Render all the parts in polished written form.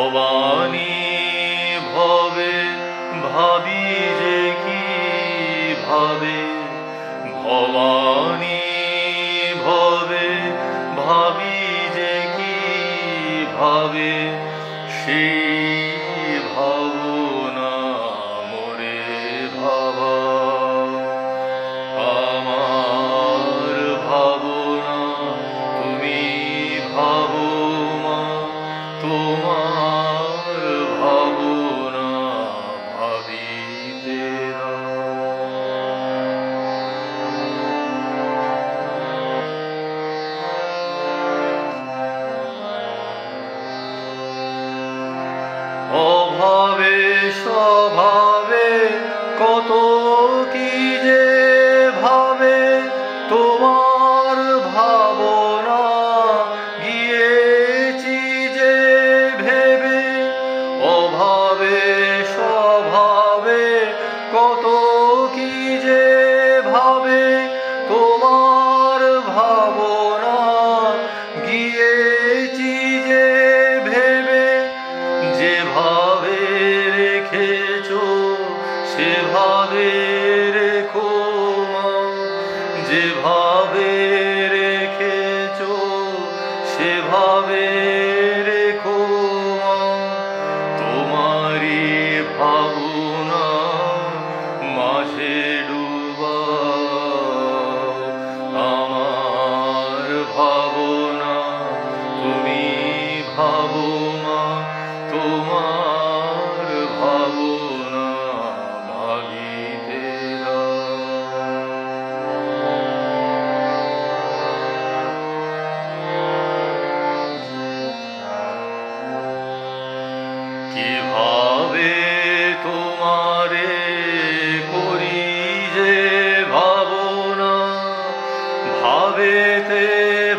ভবানী ভবে ভাবি যে কি ভাবে, ভবানী ভবে ভাবি যে কি ভাবে, সেই ভাবনা মোরে ভাবা। আমার ভাবনা তুমি ভাবো মা, তোমার ভাবনা ভাবিতে অভাবে স্বভাবে কত কি যে ভাবে, তোমার ভাবনা গিয়েছি যে ভেবে। অভাবে স্বভাবে কত কি যে ভাবে, তোমার ভাবনা গিয়েছি যে ভেবে। যেভাবে রেখেছো সেভাবে রেখো মা, যেভাবে রেখেছো সেভাবে রেখো মা। তোমারই ভাবনা মাঝে ডুবা, আমার ভাবনা তুমি ভাবো মা, তোমার ভাবনা ভাবিতে কিভাবে তোমারে করি যে ভাবনা, ভাবেতে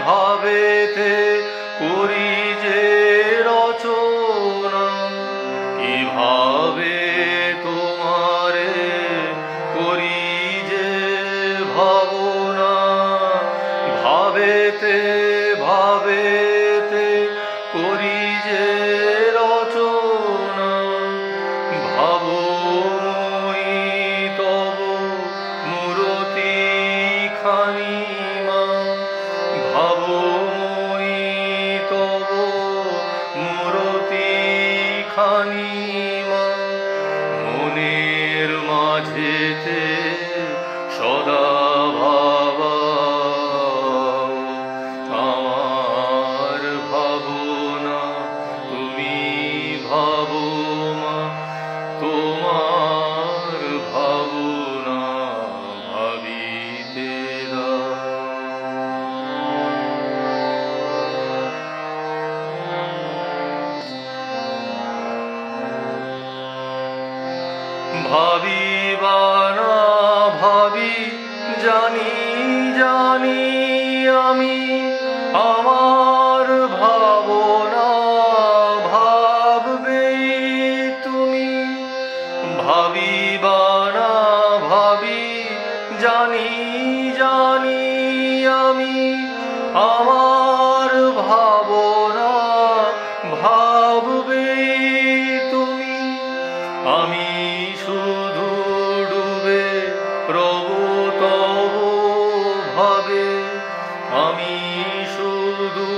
ভাবেতে করি যে রচনা। কিভাবে তোমারে করি যে ভাবনা, ভাবেতে ভাবেতে করি যে রচনা। ভাবময়ী তব মূরতি খানি মা, ভাবময়ী তব মূরতি খানি মা। মনের মাঝেতে সদা ভাবা, আমার ভাবনা তুমি ভাবো মা, তোমার ভাবনা ভাবিতে ভাবিবা না ভাবি জানি জানি আমি, আমার ভাবনা ভাববেই তুমি। ভাবিবা না ভাবি জানি জানি আমি, আমার ভাবনা ভাববেই তুমি। আমি শুধু ডুবে রব তব ভাবে, আমি শুধু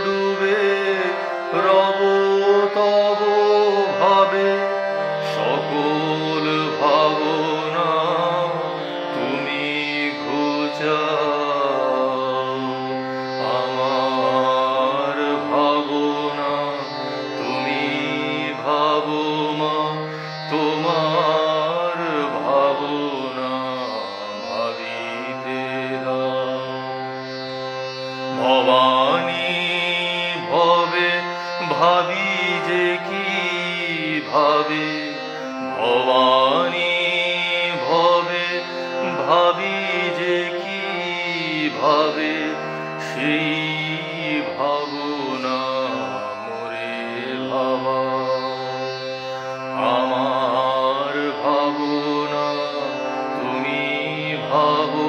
ডুবে রব তব ভাবে। সকল ভাবনা তুমি ঘুচাও, আমার ভাবনা তুমি ভাবো মা, তোমার ভাবনা ভাবিতে দাও। ভবানী ভবে ভাবি যে কি ভাবে, ভবানী ভবে ভাবি যে কি ভাবে, সেই ভাবনা মোরে ভাবা। আমার ভাবনা তুমি ভাবো